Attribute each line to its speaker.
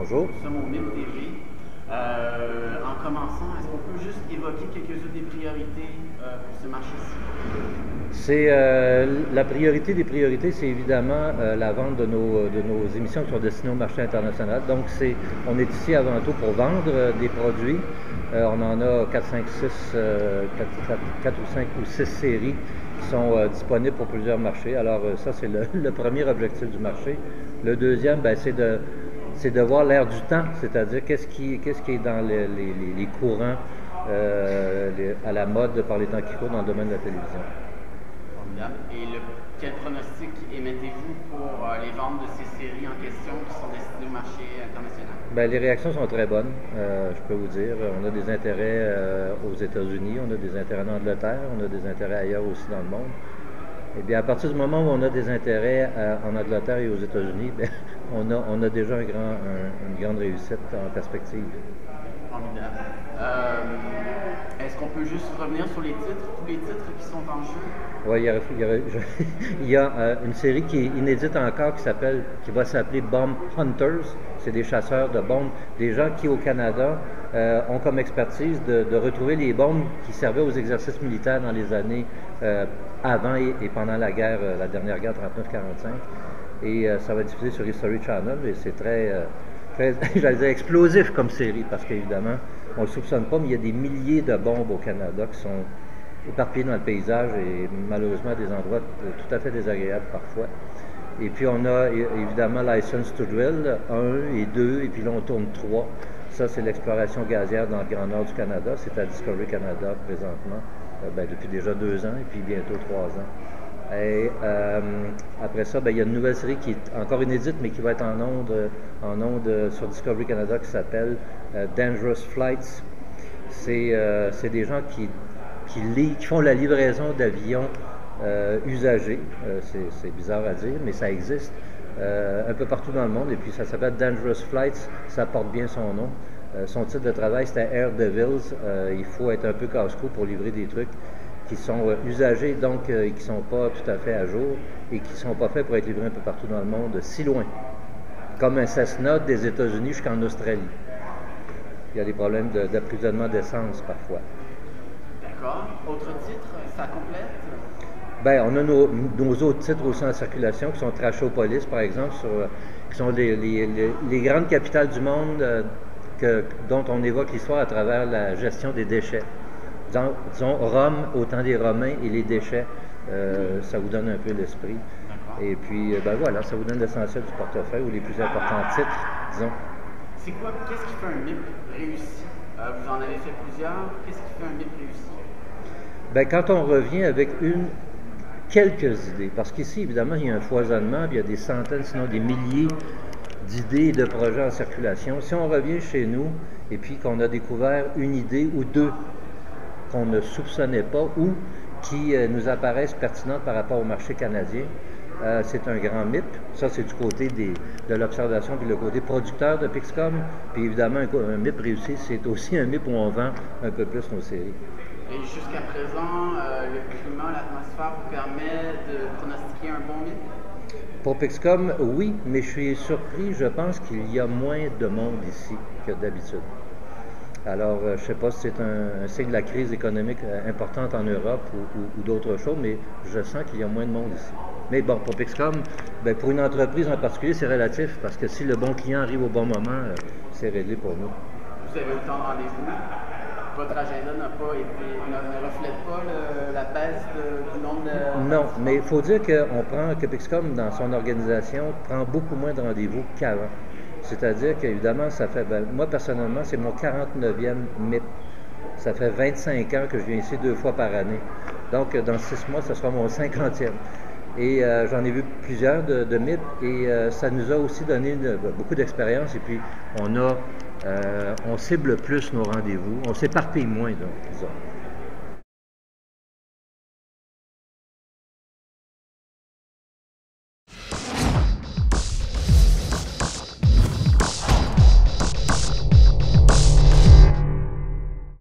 Speaker 1: Bonjour.
Speaker 2: Nous sommes au MIP TV. En commençant, est-ce qu'on peut juste évoquer quelques-unes des priorités pour ce marché-ci?
Speaker 1: La priorité des priorités, c'est évidemment la vente de nos émissions qui sont destinées au marché international. Donc, on est ici avant tout pour vendre des produits. On en a 4 ou 5 ou 6 séries qui sont disponibles pour plusieurs marchés. Alors, ça, c'est le premier objectif du marché. Le deuxième, c'est de voir l'air du temps, c'est-à-dire qu'est-ce qui est dans les courants à la mode par les temps qui courent dans le domaine de la télévision.
Speaker 2: Et quel pronostic émettez-vous pour les ventes de ces séries en question qui sont destinées au marché international?
Speaker 1: Les réactions sont très bonnes, je peux vous dire. On a des intérêts aux États-Unis, on a des intérêts en Angleterre, on a des intérêts ailleurs aussi dans le monde. Eh bien, à partir du moment où on a des intérêts en Angleterre et aux États-Unis, on a déjà une grande réussite en perspective.
Speaker 2: Formidable. Est-ce qu'on peut juste revenir sur les titres, tous les titres qui sont en jeu?
Speaker 1: Oui, il y a une série qui est inédite encore qui va s'appeler Bomb Hunters. C'est des chasseurs de bombes, des gens qui au Canada ont comme expertise de retrouver les bombes qui servaient aux exercices militaires dans les années avant et pendant la dernière guerre 39-45. Et ça va être diffusé sur History Channel et c'est très j'allais dire explosif comme série parce qu'évidemment, on ne le soupçonne pas, mais il y a des milliers de bombes au Canada qui sont éparpillées dans le paysage et malheureusement à des endroits tout à fait désagréables parfois. Et puis on a évidemment License to Drill 1 et 2 et puis là on tourne 3. Ça c'est l'exploration gazière dans le Grand Nord du Canada, c'est à Discovery Canada présentement, depuis déjà 2 ans et puis bientôt 3 ans. Et après ça, il y a une nouvelle série qui est encore inédite, mais qui va être en ondes sur Discovery Canada qui s'appelle Dangerous Flights. C'est des gens qui font la livraison d'avions usagés. C'est bizarre à dire, mais ça existe un peu partout dans le monde. Et puis ça s'appelle Dangerous Flights, ça porte bien son nom. Son titre de travail, c'était Air Devils. Il faut être un peu casse-cou pour livrer des trucs qui sont usagés, donc qui ne sont pas tout à fait à jour et qui ne sont pas faits pour être livrés un peu partout dans le monde, si loin. Comme un Cessna des États-Unis jusqu'en Australie. Il y a des problèmes d'approvisionnement d'essence parfois.
Speaker 2: D'accord. Autre titre, ça complète?
Speaker 1: On a nos autres titres aussi en circulation qui sont Trashopolis, par exemple, qui sont les grandes capitales du monde dont on évoque l'histoire à travers la gestion des déchets. Disons Rome au temps des Romains et les déchets, ça vous donne un peu l'esprit. Et puis, voilà, ça vous donne l'essentiel du portefeuille ou les plus importants titres, disons.
Speaker 2: Qu'est-ce qui fait un MIP réussi? Vous en avez fait plusieurs. Qu'est-ce qui fait un MIP réussi?
Speaker 1: Quand on revient avec quelques idées, parce qu'ici, évidemment, il y a un foisonnement, puis il y a des centaines, sinon des milliers d'idées et de projets en circulation. Si on revient chez nous et puis qu'on a découvert une idée ou deux qu'on ne soupçonnait pas ou qui nous apparaissent pertinentes par rapport au marché canadien, c'est un grand MIP. Ça, c'est du côté de l'observation puis le côté producteur de Pixcom. Puis évidemment, un MIP réussi, c'est aussi un MIP où on vend un peu plus nos séries.
Speaker 2: Et jusqu'à présent, le climat, l'atmosphère vous permet de pronostiquer un bon MIP?
Speaker 1: Pour Pixcom, oui, mais je suis surpris. Je pense qu'il y a moins de monde ici que d'habitude. Alors, je ne sais pas si c'est un signe de la crise économique importante en Europe ou d'autres choses, mais je sens qu'il y a moins de monde ici. Mais bon, pour Pixcom, pour une entreprise en particulier, c'est relatif, parce que si le bon client arrive au bon moment, c'est réglé pour nous.
Speaker 2: Vous avez autant de rendez-vous? Votre agenda ne reflète pas la baisse du nombre de...
Speaker 1: Non, mais il faut dire que Pixcom, dans son organisation, prend beaucoup moins de rendez-vous qu'avant. C'est-à-dire qu'évidemment, ça fait, moi personnellement, c'est mon 49e MIP. Ça fait 25 ans que je viens ici 2 fois par année. Donc, dans 6 mois, ce sera mon 50e. Et j'en ai vu plusieurs de MIP et ça nous a aussi donné beaucoup d'expérience. Et puis, on cible plus nos rendez-vous. On s'éparpille moins, donc, disons.